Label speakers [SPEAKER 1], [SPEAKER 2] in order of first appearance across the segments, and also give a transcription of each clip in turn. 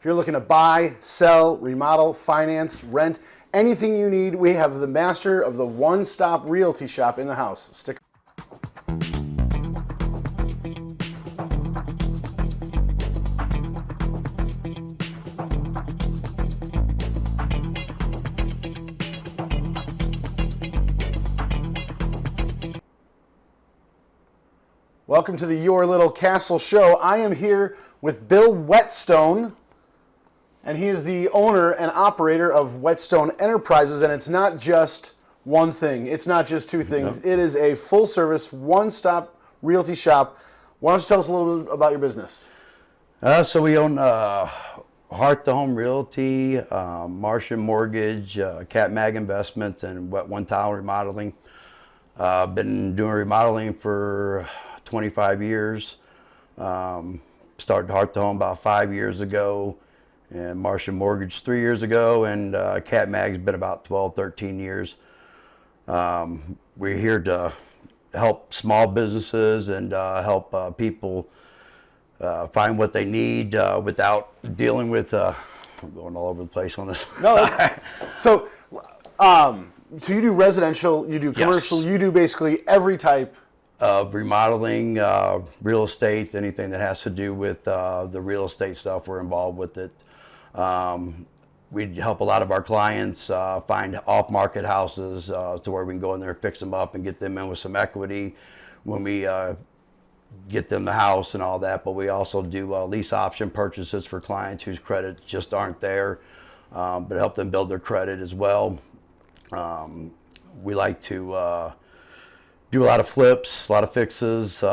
[SPEAKER 1] If you're looking to buy, sell, remodel, finance, rent, anything you need, we have the master of the one-stop realty shop in the house. Stick. Welcome to the Your Little Castle Show. I am here with Bill Whetstone, and he is the owner and operator of Whetstone Enterprises, and it's not just one thing. It's not just two things. It is a full-service, one-stop realty shop. Why don't you tell us a little bit about your business?
[SPEAKER 2] So we own Heart to Home Realty, Martian Mortgage, Cat Mag Investments, and Wet One Tile Remodeling. Been doing remodeling for 25 years. Started Heart to Home about 5 years ago, and Martian Mortgage 3 years ago, and Cat Mag's been about 12, 13 years. We're here to help small businesses and help people find what they need without dealing with, I'm going all over the place on this.
[SPEAKER 1] No, so you do residential, you do commercial, yes. You do basically every type
[SPEAKER 2] of remodeling, real estate, anything that has to do with the real estate stuff, we're involved with it. We help a lot of our clients find off-market houses to where we can go in there and fix them up and get them in with some equity when we get them the house and all that. But we also do lease option purchases for clients whose credits just aren't there, but help them build their credit as well. We like to do a lot of flips, a lot of fixes,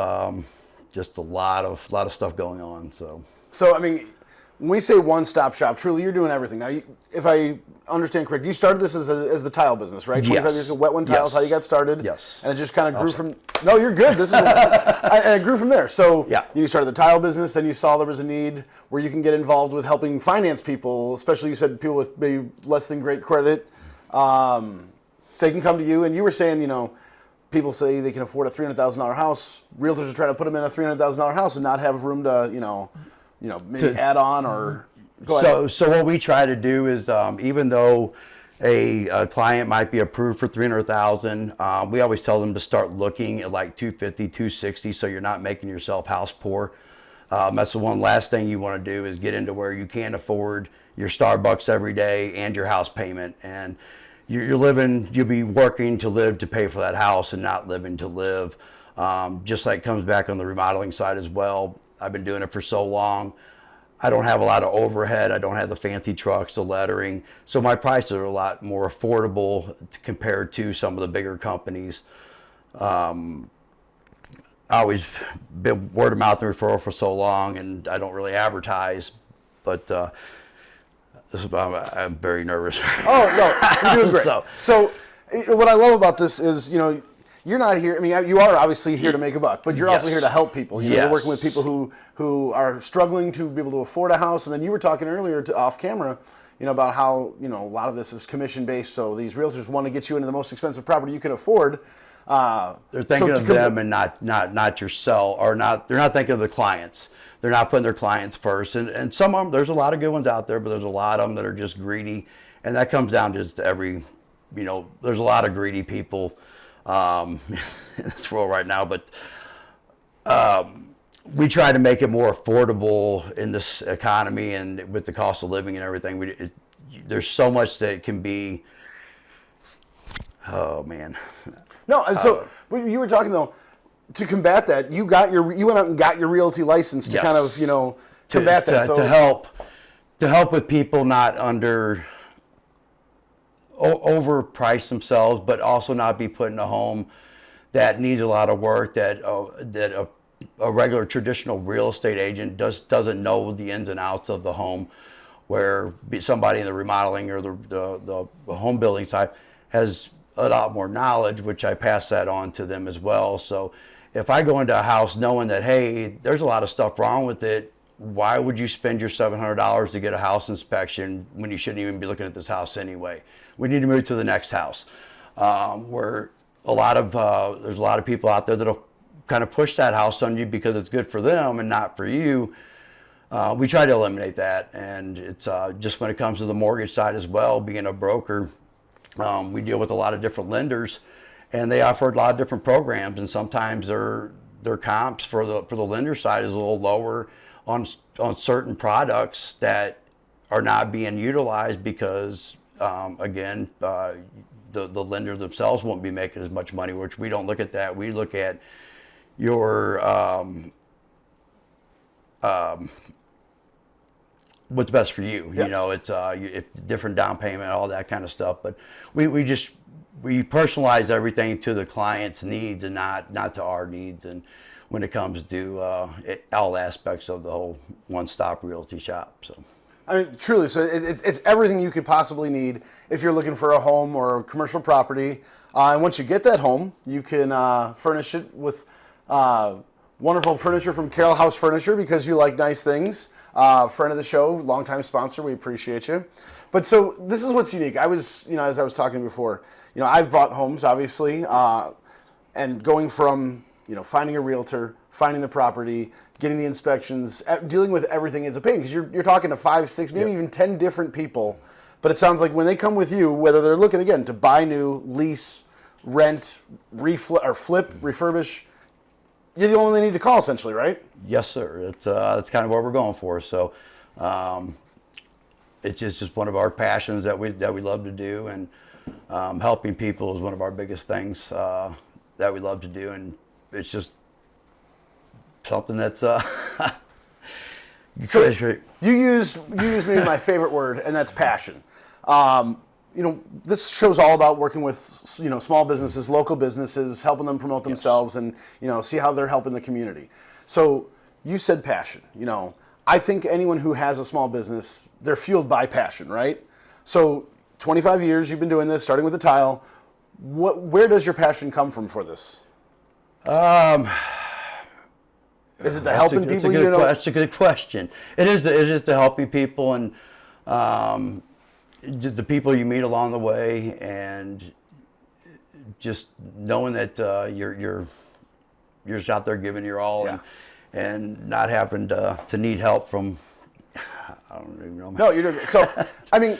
[SPEAKER 2] just a lot of stuff going on.
[SPEAKER 1] So I mean, when we say one-stop shop, truly you're doing everything. Now, if I understand correct, you started this as the tile business, right? 25 years ago, Wet One Tile is how you got started.
[SPEAKER 2] Yes.
[SPEAKER 1] And it just kind of grew from. No, you're good. This is and it grew from there. So
[SPEAKER 2] yeah.
[SPEAKER 1] You started the tile business, then you saw there was a need where you can get involved with helping finance people, especially you said people with maybe less than great credit. They can come to you, and you were saying, people say they can afford a $300,000 house. Realtors are trying to put them in a $300,000 house and not have room to, maybe add on or go ahead.
[SPEAKER 2] So what we try to do is, even though a client might be approved for $300,000, we always tell them to start looking at like $250,000, $260,000, so you're not making yourself house poor. That's the one last thing you want to do is get into where you can't afford your Starbucks every day and your house payment. And you'll be working to live to pay for that house and not living to live. Just like comes back on the remodeling side as well. I've been doing it for so long. I don't have a lot of overhead. I don't have the fancy trucks, the lettering. So my prices are a lot more affordable compared to some of the bigger companies. I always been word of mouth and referral for so long, and I don't really advertise, but I'm very nervous.
[SPEAKER 1] Oh, no, you're doing great. So what I love about this is, you're not here. I mean, you are obviously here to make a buck, but you're also here to help people. You're working with people who are struggling to be able to afford a house. And then you were talking earlier off camera, about how, a lot of this is commission based. So these realtors want to get you into the most expensive property you can afford.
[SPEAKER 2] They're thinking of them and not yourself, or not. They're not thinking of the clients. They're not putting their clients first. And some of them, there's a lot of good ones out there, but there's a lot of them that are just greedy. And that comes down to just every, there's a lot of greedy people in this world right now. But we try to make it more affordable in this economy and with the cost of living and everything. There's so much that can be, oh man.
[SPEAKER 1] No, and so you were talking though, to combat that, you went out and got your realty license to kind of, combat that.
[SPEAKER 2] To help with people not overprice themselves, but also not be put in a home that needs a lot of work, that a regular traditional real estate agent doesn't know the ins and outs of the home, where somebody in the remodeling or the home building side has a lot more knowledge, which I pass that on to them as well. So if I go into a house knowing that, hey, there's a lot of stuff wrong with it, why would you spend your $700 to get a house inspection when you shouldn't even be looking at this house anyway? We need to move to the next house. Where there's a lot of people out there that'll kind of push that house on you because it's good for them and not for you. We try to eliminate that, and it's just when it comes to the mortgage side as well, being a broker, we deal with a lot of different lenders, and they offer a lot of different programs, and sometimes their comps for the lender side is a little lower on certain products that are not being utilized because again, the lender themselves won't be making as much money, which we don't look at that. We look at your what's best for you.
[SPEAKER 1] Yep.
[SPEAKER 2] You know, it's if different down payment, all that kind of stuff. But we personalize everything to the client's needs and not to our needs. And when it comes to all aspects of the whole one-stop realty shop, so.
[SPEAKER 1] I mean, truly, so it's everything you could possibly need if you're looking for a home or a commercial property. And once you get that home, you can furnish it with wonderful furniture from Carroll House Furniture because you like nice things. Friend of the show, longtime sponsor, we appreciate you. But so this is what's unique. I was, as I was talking before, I've bought homes, obviously, and going from, finding a realtor, finding the property, getting the inspections, dealing with everything is a pain because you're talking to 5, 6, maybe even 10 different people. But it sounds like when they come with you, whether they're looking, again, to buy new, lease, rent, or flip, refurbish, you're the only one they need to call, essentially, right?
[SPEAKER 2] Yes, sir. That's kind of what we're going for. So it's just one of our passions that we love to do, and helping people is one of our biggest things that we love to do, and it's just something that's
[SPEAKER 1] so you used maybe my favorite word, and that's passion. This show's all about working with small businesses, local businesses, helping them promote themselves, and see how they're helping the community. So you said passion. I think anyone who has a small business, they're fueled by passion, right? So 25 years you've been doing this, starting with the tile. Where does your passion come from for this? Is it the helping people?
[SPEAKER 2] That's a good question. It is the helping people and the people you meet along the way, and just knowing that you're just out there giving your all, and not having to need help from. I don't even know.
[SPEAKER 1] No, you're doing great. So, I mean,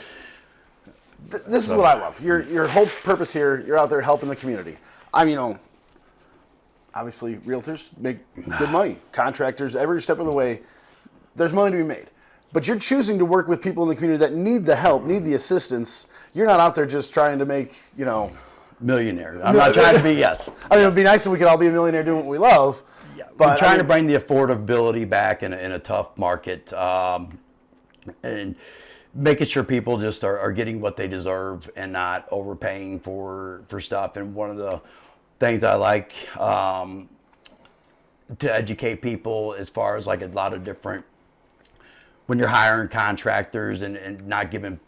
[SPEAKER 1] this is what I love. Your whole purpose here, you're out there helping the community. Obviously, realtors make good money. Contractors, every step of the way, there's money to be made. But you're choosing to work with people in the community that need the help, need the assistance. You're not out there just trying to make,
[SPEAKER 2] millionaire. I'm not trying to be, yes.
[SPEAKER 1] It would be nice if we could all be a millionaire doing what we love.
[SPEAKER 2] Yeah, but we're trying to bring the affordability back in a tough market, and making sure people just are getting what they deserve and not overpaying for stuff. And one of the things I like to educate people as far as like a lot of different, when you're hiring contractors and not giving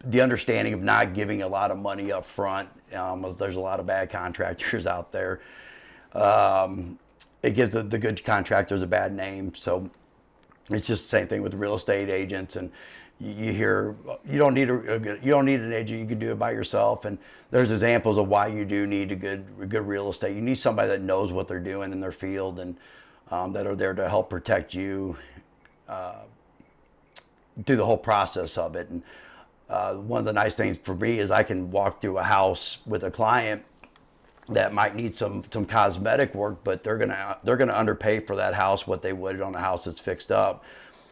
[SPEAKER 2] the understanding of not giving a lot of money up front. There's a lot of bad contractors out there. It gives the good contractors a bad name. So it's just the same thing with real estate agents, and you hear you don't need an agent. You can do it by yourself. And there's examples of why you do need a good real estate. You need somebody that knows what they're doing in their field, and that are there to help protect you through the whole process of it. And one of the nice things for me is I can walk through a house with a client that might need some cosmetic work, but they're gonna underpay for that house what they would on a house that's fixed up.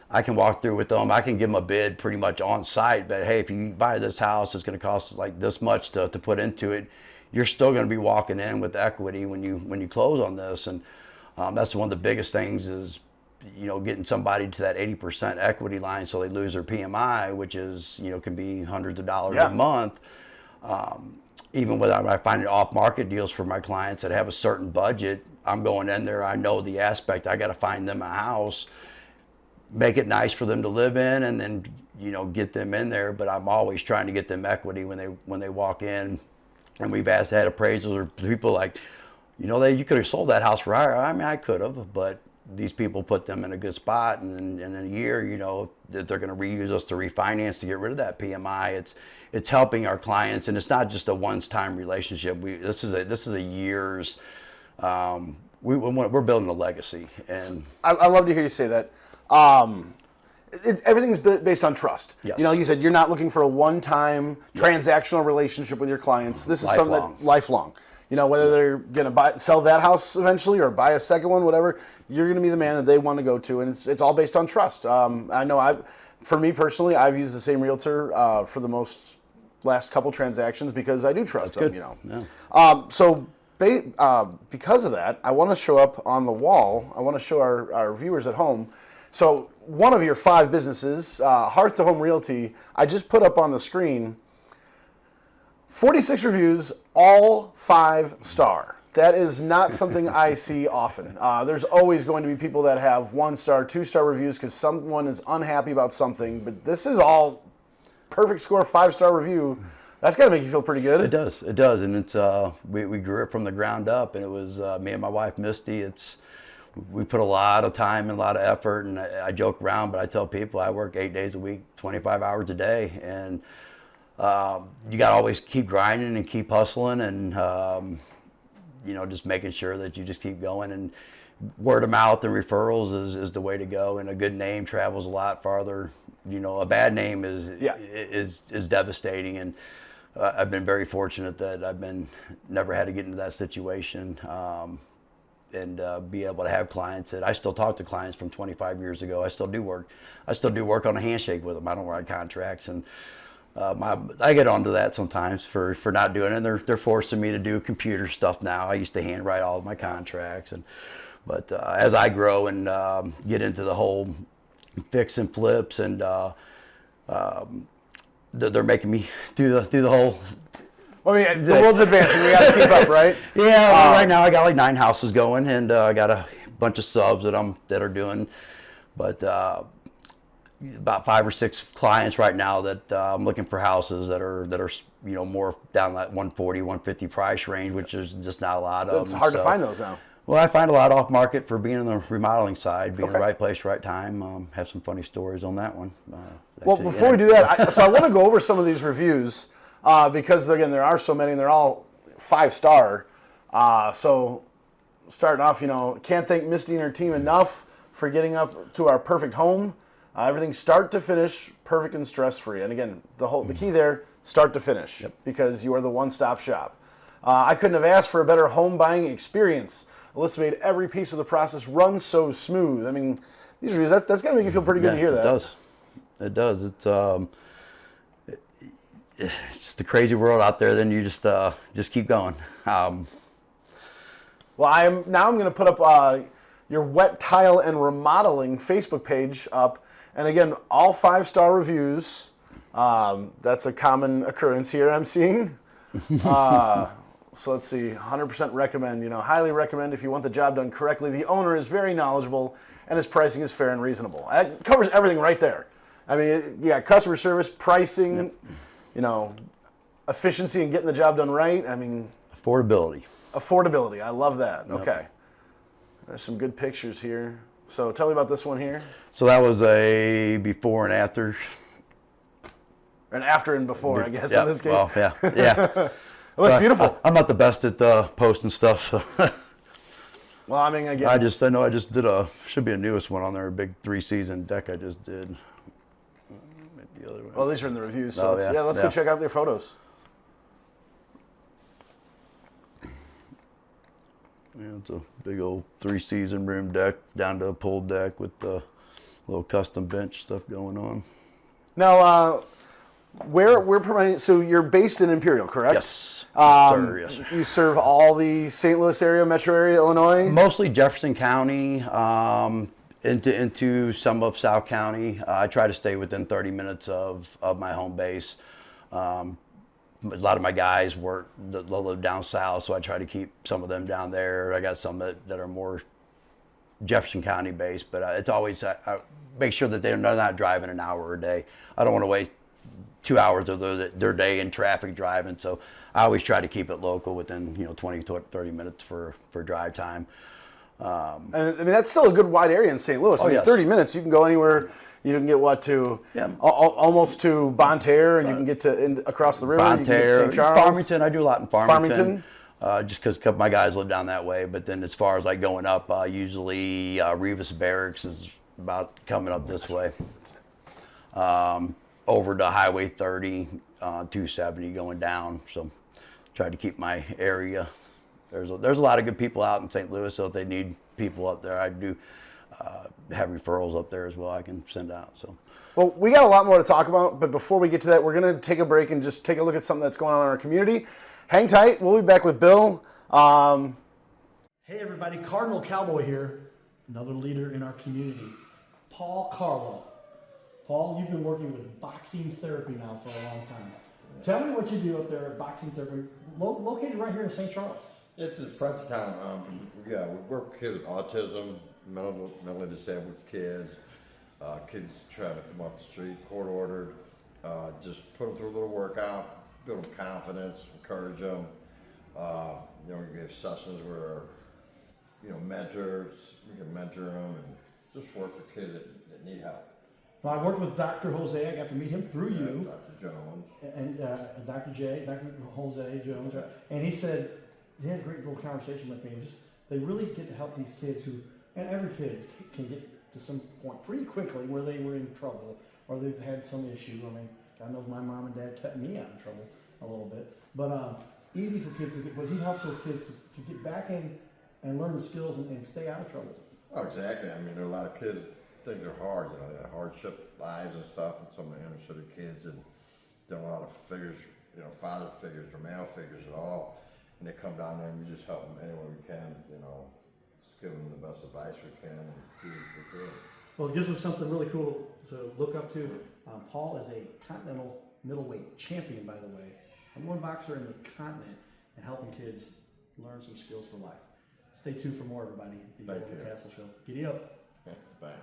[SPEAKER 2] I can walk through with them. I can give them a bid pretty much on site, but hey, if you buy this house, it's going to cost like this much to put into it. You're still going to be walking in with equity when you close on this, and that's one of the biggest things is getting somebody to that 80% equity line so they lose their PMI, which is can be hundreds of dollars a month. Even when I find off-market deals for my clients that have a certain budget, I'm going in there. I know the aspect. I got to find them a house, make it nice for them to live in, and then get them in there. But I'm always trying to get them equity when they walk in. And we've had appraisals or people like, you could have sold that house for higher. I mean, I could have, but these people put them in a good spot, and in a year, that they're going to reuse us to refinance to get rid of that PMI. It's helping our clients, and it's not just a one-time relationship. This is a year's we're building a legacy, and
[SPEAKER 1] I love to hear you say that. Everything's based on trust.
[SPEAKER 2] Yes.
[SPEAKER 1] You know, you said you're not looking for a one-time transactional relationship with your clients. This is something that lifelong. You know, whether they're going to sell that house eventually or buy a second one, whatever, you're going to be the man that they want to go to, and it's all based on trust. I know for me personally, I've used the same realtor for the last couple transactions because I do trust them.
[SPEAKER 2] good.
[SPEAKER 1] You know,
[SPEAKER 2] Yeah.
[SPEAKER 1] because of that, I want to show up on the wall. I want to show our viewers at home. So one of your 5 businesses, Hearth to Home Realty, I just put up on the screen 46 reviews, all 5-star. That is not something I see often. There's always going to be people that have 1-star, 2-star reviews because someone is unhappy about something, but this is all perfect score, 5-star review. That's got to make you feel pretty good.
[SPEAKER 2] It does, and it's we grew it from the ground up, and it was me and my wife Misty. We put a lot of time and a lot of effort, and I joke around, but I tell people I work 8 days a week, 25 hours a day, and you got to always keep grinding and keep hustling, and just making sure that you just keep going. And word of mouth and referrals is the way to go, and a good name travels a lot farther. You know, a bad name is devastating, and I've been very fortunate that never had to get into that situation. And be able to have clients that I still talk to clients from 25 years ago. I still do work on a handshake with them. I don't write contracts, and I get onto that sometimes for not doing it. And they're forcing me to do computer stuff now. I used to handwrite all of my contracts, but as I grow and get into the whole fix and flips, and they're making me do the whole.
[SPEAKER 1] I mean, the world's advancing. We got to keep up, right?
[SPEAKER 2] Yeah. Well, right now I got like 9 houses going, and I got a bunch of subs that are doing, but about 5 or 6 clients right now that I'm looking for houses that are more down that 140, 150 price range, which is just not a lot of.
[SPEAKER 1] It's hard to find those now.
[SPEAKER 2] Well, I find a lot off market for being in the remodeling side, being in the right place, right time. Have some funny stories on that one.
[SPEAKER 1] Well, before we do that, I want to go over some of these reviews. Because, again, there are so many, and they're all 5-star. So, starting off, can't thank Misty and her team enough for getting up to our perfect home. Everything start to finish, perfect and stress-free. And, again, the key there, start to finish, because you are the one-stop shop. I couldn't have asked for a better home buying experience. Alyssa made every piece of the process run so smooth. I mean, these reviews, that's going to make you feel pretty good to hear that.
[SPEAKER 2] It does. It's just a crazy world out there. Then you just keep going.
[SPEAKER 1] Well, I'm going to put up your wet tile and remodeling Facebook page up, and again, all 5-star reviews. That's a common occurrence here I'm seeing. So let's see, 100% recommend. Highly recommend if you want the job done correctly. The owner is very knowledgeable, and his pricing is fair and reasonable. That covers everything right there. I mean, you got customer service, pricing. Efficiency and getting the job done right. I mean,
[SPEAKER 2] affordability.
[SPEAKER 1] I love that. Yep. Okay. There's some good pictures here. So tell me about this one here.
[SPEAKER 2] So that was a before and after.
[SPEAKER 1] An after and before, I guess, in this case.
[SPEAKER 2] Well, yeah.
[SPEAKER 1] It looks beautiful.
[SPEAKER 2] I'm not the best at posting stuff. So.
[SPEAKER 1] Well, I mean, again.
[SPEAKER 2] I know I just did should be a newest one on there, a big 3-season deck I just did. The other one.
[SPEAKER 1] Well, these are in the reviews, so let's go check out their photos.
[SPEAKER 2] Yeah, it's a big old 3-season room deck down to a pool deck with the little custom bench stuff going on.
[SPEAKER 1] Now, we're providing. So you're based in Imperial, correct?
[SPEAKER 2] Yes. Sir, yes.
[SPEAKER 1] You serve all the St. Louis area, metro area, Illinois.
[SPEAKER 2] Mostly Jefferson County. Into some of South County. I try to stay within 30 minutes of my home base. A lot of my guys live down south, so I try to keep some of them down there. I got some that are more Jefferson County based, but it's always I make sure that they're not driving an hour a day. I don't want to waste 2 hours of their day in traffic driving, so I always try to keep it local within 20 to 30 minutes for drive time.
[SPEAKER 1] And I mean, that's still a good wide area in St. Louis. I mean,
[SPEAKER 2] yes.
[SPEAKER 1] 30 minutes, you can go anywhere. You can get almost to Bonne Terre, and you can get to across the river.
[SPEAKER 2] Bonne
[SPEAKER 1] You can get to
[SPEAKER 2] Terre,
[SPEAKER 1] St. Charles.
[SPEAKER 2] Farmington. I do a lot in Farmington. just because a couple of my guys live down that way. But then as far as like going up, usually Revis Barracks is about coming up this way. Over to Highway 30, 270 going down. So try to keep my area. There's a lot of good people out in St. Louis, so if they need people up there, I do have referrals up there as well I can send out. So.
[SPEAKER 1] Well, we got a lot more to talk about, but before we get to that, we're going to take a break and just take a look at something that's going on in our community. Hang tight. We'll be back with Bill.
[SPEAKER 3] Hey everybody, Cardinal Cowboy here, another leader in our community, Paul Carlo. Paul, you've been working with boxing therapy now for a long time. Tell me what you do up there at boxing therapy, located right here in St. Charles.
[SPEAKER 4] It's in Whetstone. Yeah, we work with kids with autism, mentally disabled kids, kids trying to come off the street, court ordered. Just put them through a little workout, build them confidence, encourage them. We give sessions where, mentors, we can mentor them and just work with kids that need help.
[SPEAKER 3] Well, I worked with Dr. Jose. I got to meet him through you.
[SPEAKER 4] Dr. Jones.
[SPEAKER 3] And Dr. Jose Jones.
[SPEAKER 4] Okay.
[SPEAKER 3] And he said, he had a great little conversation with me. It was just, they really get to help these kids who, and every kid can get to some point pretty quickly where they were in trouble or they've had some issue. I mean, God knows my mom and dad kept me out of trouble a little bit. But easy for kids to get, but he helps those kids to get back in and learn the skills and stay out of trouble.
[SPEAKER 4] Oh, exactly. I mean, there are a lot of kids think they're hard, they have hardship lives and stuff, and some of the inner city kids and don't have a lot of figures, father figures or male figures at all. And they come down there and we just help them any way we can, just give them the best advice we can and do what we can.
[SPEAKER 3] Well, it gives us something really cool to look up to. Paul is a continental middleweight champion, by the way. Number one boxer in the continent and helping kids learn some skills for life. Stay tuned for more, everybody. The Old Castle Show. Giddy up.
[SPEAKER 4] Thanks.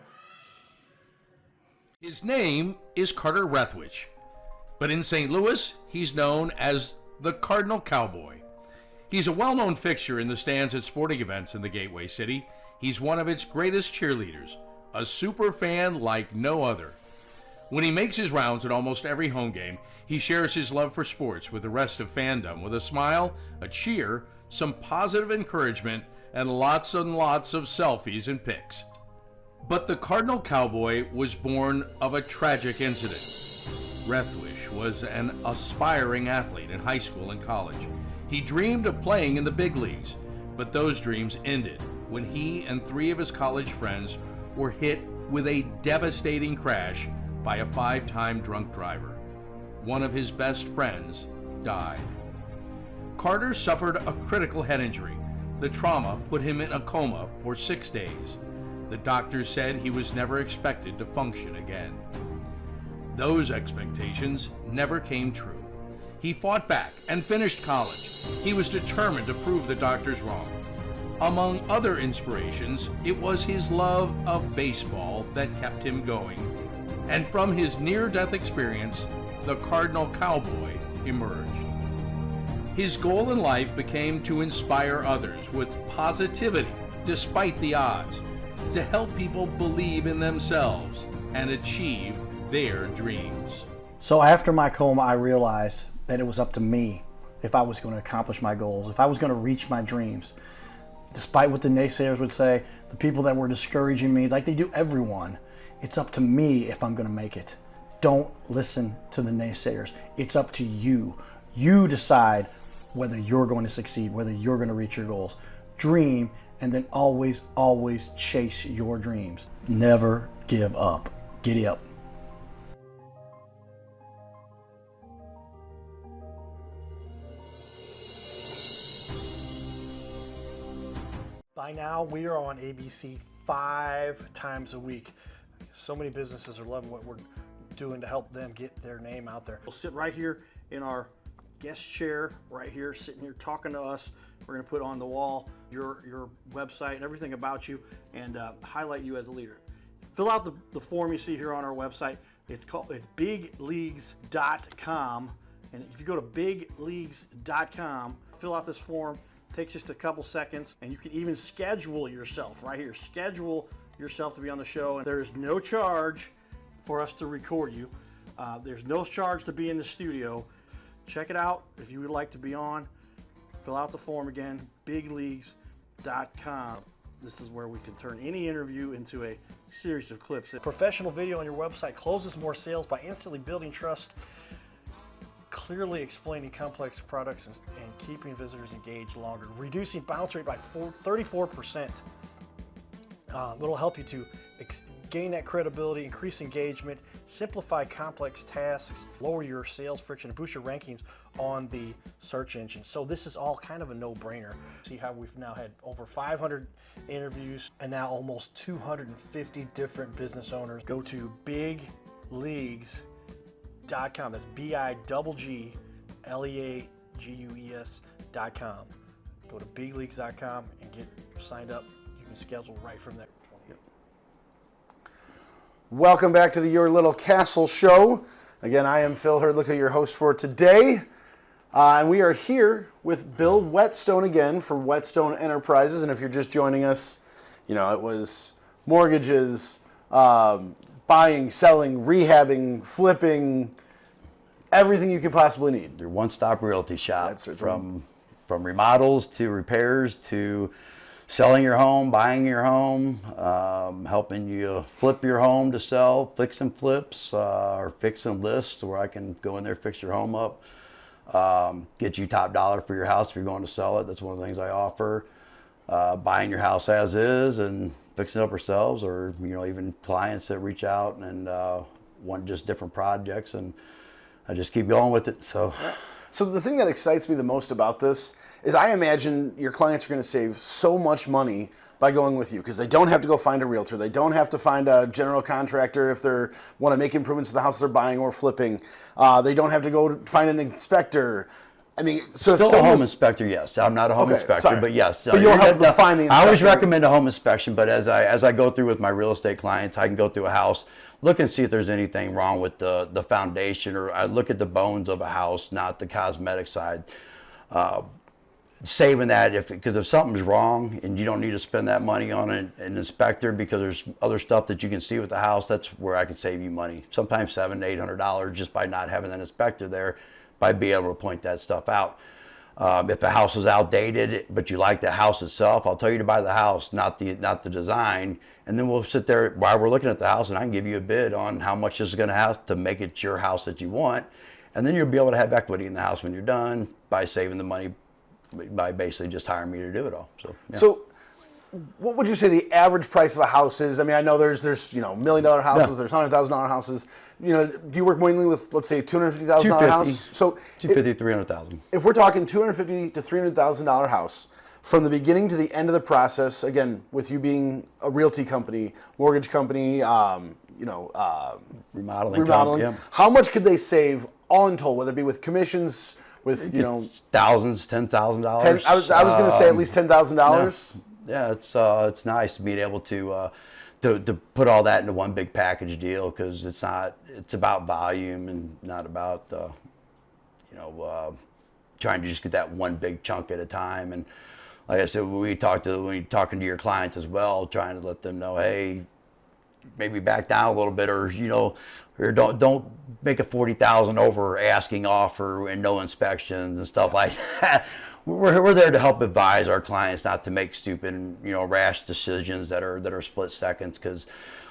[SPEAKER 5] His name is Carter Rethwich, but in St. Louis, he's known as the Cardinal Cowboy. He's a well-known fixture in the stands at sporting events in the Gateway City. He's one of its greatest cheerleaders, a super fan like no other. When he makes his rounds at almost every home game, he shares his love for sports with the rest of fandom with a smile, a cheer, some positive encouragement, and lots and lots of selfies and pics. But the Cardinal Cowboy was born of a tragic incident. Rethwich was an aspiring athlete in high school and college. He dreamed of playing in the big leagues, but those dreams ended when he and 3 of his college friends were hit with a devastating crash by a 5-time drunk driver. One of his best friends died. Carter suffered a critical head injury. The trauma put him in a coma for 6 days. The doctors said he was never expected to function again. Those expectations never came true. He fought back and finished college. He was determined to prove the doctors wrong. Among other inspirations, it was his love of baseball that kept him going. And from his near-death experience, the Cardinal Cowboy emerged. His goal in life became to inspire others with positivity despite the odds, to help people believe in themselves and achieve their dreams.
[SPEAKER 3] So after my coma, I realized that it was up to me if I was going to accomplish my goals, if I was going to reach my dreams. Despite what the naysayers would say, the people that were discouraging me, like they do everyone, it's up to me if I'm going to make it. Don't listen to the naysayers. It's up to you. You decide whether you're going to succeed, whether you're going to reach your goals. Dream, and then always, always chase your dreams. Never give up. Giddy up. By now, we are on ABC 5 times a week. So many businesses are loving what we're doing to help them get their name out there. We'll sit right here in our guest chair, right here, sitting here talking to us. We're going to put on the wall your website and everything about you and highlight you as a leader. Fill out the form you see here on our website. It's bigleagues.com. And if you go to bigleagues.com, fill out this form. It takes just a couple seconds, and you can even schedule yourself right here. Schedule yourself to be on the show. And there's no charge for us to record you. There's no charge to be in the studio. Check it out if you would like to be on. Fill out the form again, bigleagues.com. This is where we can turn any interview into a series of clips. A professional video on your website closes more sales by instantly building trust, clearly explaining complex products, and keeping visitors engaged longer. Reducing bounce rate by 34%. It'll help you to gain that credibility, increase engagement, simplify complex tasks, lower your sales friction, and boost your rankings on the search engine. So this is all kind of a no-brainer. See how we've now had over 500 interviews and now almost 250 different business owners. Go to bigleagues.com. That's bigleagues.com. Go to bigleagues.com and get signed up. You can schedule right from there.
[SPEAKER 1] Welcome back to the Your Little Castle Show. Again, I am Phil Herdlicka, your host for today. And we are here with Bill Whetstone again from Whetstone Enterprises. And if you're just joining us, you know, it was mortgages, buying, selling, rehabbing, flipping, everything you could possibly need.
[SPEAKER 2] Your one-stop realty shop.
[SPEAKER 1] That's right.
[SPEAKER 2] From remodels to repairs to selling your home, buying your home, helping you flip your home to sell, fix and flips, or fix and lists where I can go in there, fix your home up, get you top dollar for your house if you're going to sell it. That's one of the things I offer. Buying your house as is and fixing it up ourselves, or even clients that reach out and want just different projects, and I just keep going with it. So
[SPEAKER 1] the thing that excites me the most about this is I imagine your clients are going to save so much money by going with you because they don't have to go find a realtor. They don't have to find a general contractor if they want to make improvements to the house they're buying or flipping. They don't have to go find an inspector. I mean, so
[SPEAKER 2] still a home inspector, yes. I'm not a home inspector,
[SPEAKER 1] sorry.
[SPEAKER 2] but yes.
[SPEAKER 1] But you'll help them find the inspector.
[SPEAKER 2] I always recommend a home inspection, but as I go through with my real estate clients, I can go through a house, look and see if there's anything wrong with the foundation, or I look at the bones of a house, not the cosmetic side. Saving that because if something's wrong and you don't need to spend that money on an inspector because there's other stuff that you can see with the house, that's where I can save you money. Sometimes $700 to $800 just by not having an inspector there, by being able to point that stuff out. If the house is outdated, but you like the house itself, I'll tell you to buy the house, not the design. And then we'll sit there while we're looking at the house and I can give you a bid on how much this is going to have to make it your house that you want. And then you'll be able to have equity in the house when you're done by saving the money by basically just hiring me to do it all. So, yeah.
[SPEAKER 1] So what would you say the average price of a house is? I mean, I know there's $1 million houses, there's $100,000 houses. Do you work mainly with, let's say, $250,000 house? So
[SPEAKER 2] $250,000-$300,000.
[SPEAKER 1] If we're talking $250,000 to $300,000 house, from the beginning to the end of the process, again, with you being a realty company, mortgage company,
[SPEAKER 2] remodeling. Yeah.
[SPEAKER 1] How much could they save all in total, whether it be with commissions, with
[SPEAKER 2] thousands, $10,000.
[SPEAKER 1] I was going to say at least $10,000.
[SPEAKER 2] Yeah, it's nice to be able to put all that into one big package deal because it's about volume and not about trying to just get that one big chunk at a time. And like I said, when you're talking to your clients as well, trying to let them know, hey, maybe back down a little bit, or don't make a $40,000 over asking offer and no inspections and stuff like that. We're there to help advise our clients not to make stupid, rash decisions that are split seconds, because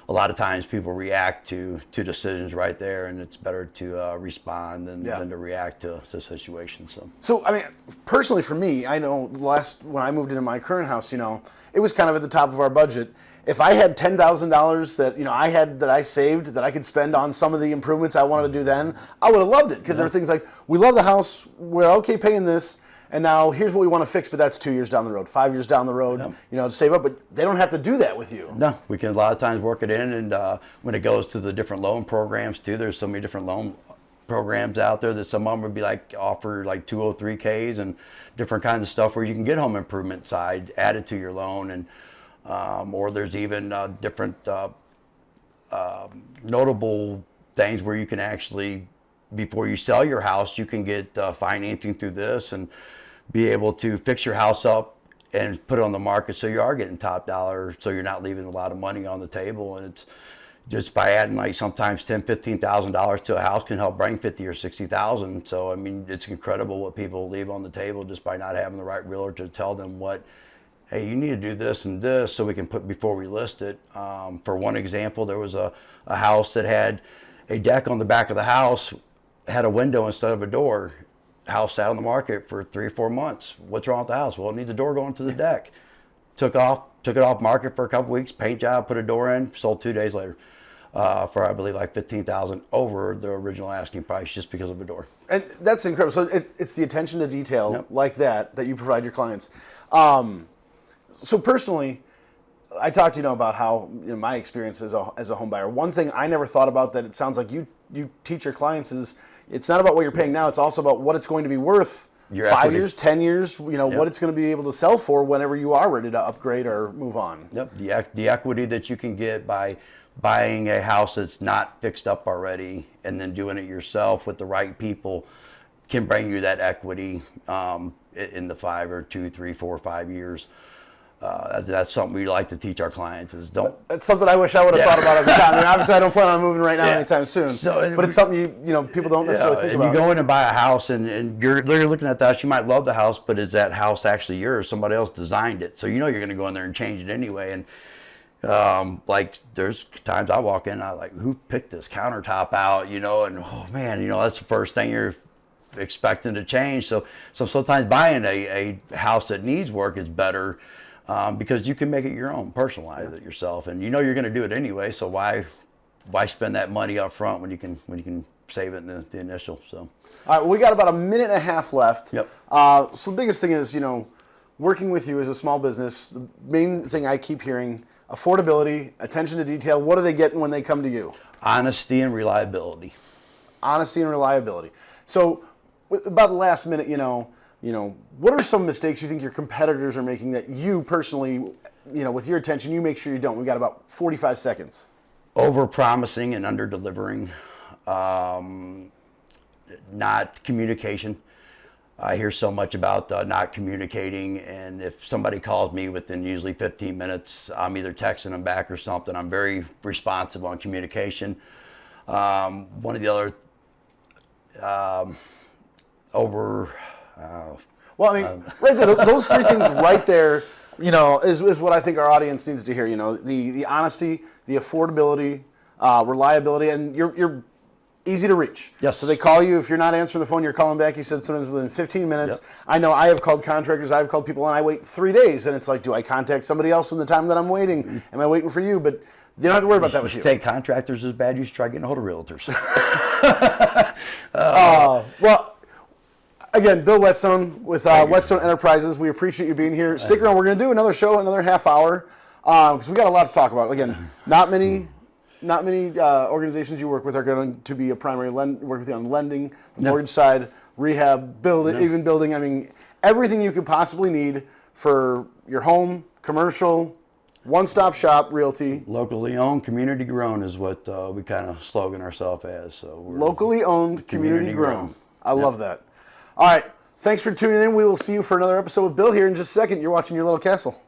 [SPEAKER 2] a lot of times people react to decisions right there, and it's better to respond than to react to situations.
[SPEAKER 1] So I mean, personally for me, I know when I moved into my current house, it was kind of at the top of our budget. If I had $10,000 that I saved that I could spend on some of the improvements I wanted to do then, I would have loved it, because there are things like, we love the house, we're okay paying this, and now here's what we want to fix, but that's 2 years down the road, 5 years down the road, to save up. But they don't have to do that with you.
[SPEAKER 2] No, we can a lot of times work it in, and when it goes to the different loan programs too, there's so many different loan programs out there that some of them would be offer 203Ks and different kinds of stuff where you can get home improvement side added to your loan, and or there's even different notable things where you can actually, before you sell your house, you can get financing through this and be able to fix your house up and put it on the market so you are getting top dollar, so you're not leaving a lot of money on the table. And it's, just by adding like sometimes $10,000-$15,000 to a house can help bring 50 or 60,000. So I mean, it's incredible what people leave on the table just by not having the right realtor to tell them what, hey, you need to do this and this so we can put before we list it. For one example, there was a house that had a deck on the back of the house, had a window instead of a door. House sat on the market for 3 or 4 months. What's wrong with the house? Well, it needs a door going to the deck. Took it off market for a couple weeks, paint job, put a door in, sold 2 days later for, I believe, like $15,000 over the original asking price just because of a door.
[SPEAKER 1] And that's incredible. So it's the attention to detail like that you provide your clients. So personally, I talked to you about how my experience as a home buyer. One thing I never thought about that it sounds like you teach your clients is it's not about what you're paying now. It's also about what it's going to be worth
[SPEAKER 2] Your
[SPEAKER 1] 5
[SPEAKER 2] equity.
[SPEAKER 1] years, 10 years. What it's going to be able to sell for whenever you are ready to upgrade or move on.
[SPEAKER 2] Yep, the equity that you can get by buying a house that's not fixed up already and then doing it yourself with the right people can bring you that equity in the 5 or 2, 3, 4, 5 years. That's something we like to teach our clients is don't.
[SPEAKER 1] That's something I wish I would have thought about every time. I mean, obviously, I don't plan on moving right now anytime soon.
[SPEAKER 2] So,
[SPEAKER 1] but it's something people don't necessarily think about.
[SPEAKER 2] You go in and buy a house, and you're looking at the house. You might love the house, but is that house actually yours? Somebody else designed it, so you're going to go in there and change it anyway. And like there's times I walk in, I like, who picked this countertop out? And oh man, that's the first thing you're expecting to change. So sometimes buying a house that needs work is better. Because you can make it your own, personalize it yourself, and you're going to do it anyway. So why spend that money up front when you can save it in the initial? So,
[SPEAKER 1] all right, well, we got about a minute and a half left.
[SPEAKER 2] Yep.
[SPEAKER 1] So the biggest thing is working with you as a small business. The main thing I keep hearing: affordability, attention to detail. What are they getting when they come to you?
[SPEAKER 2] Honesty and reliability.
[SPEAKER 1] Honesty and reliability. So, about the last minute, what are some mistakes you think your competitors are making that you personally, with your attention, you make sure you don't? We've got about 45 seconds.
[SPEAKER 2] Over-promising and under-delivering. Not communication. I hear so much about not communicating, and if somebody calls me within usually 15 minutes, I'm either texting them back or something. I'm very responsive on communication. One of the other
[SPEAKER 1] Well, I mean, right there, those three things right there, is what I think our audience needs to hear. The honesty, the affordability, reliability, and you're easy to reach.
[SPEAKER 2] Yes.
[SPEAKER 1] So they call you. If you're not answering the phone, you're calling back. You said sometimes within 15 minutes. Yep. I know I have called contractors. I've called people, and I wait 3 days. And it's like, do I contact somebody else in the time that I'm waiting? Am I waiting for you? But you don't have to worry about that with you.
[SPEAKER 2] Think contractors is bad. You should try getting a hold of realtors.
[SPEAKER 1] Well, again, Bill Whetstone with Whetstone Enterprises. We appreciate you being here. Stick around. We're going to do another show, another half hour, because we got a lot to talk about. Again, not many organizations you work with are going to be a primary work with you on lending, the mortgage side, rehab, building, even building. I mean, everything you could possibly need for your home, commercial, one-stop shop realty.
[SPEAKER 2] Locally owned, community grown is what we kind of slogan ourselves as. So we're
[SPEAKER 1] Locally owned, community grown. I love that. All right. Thanks for tuning in. We will see you for another episode with Bill here in just a second. You're watching Your Little Castle.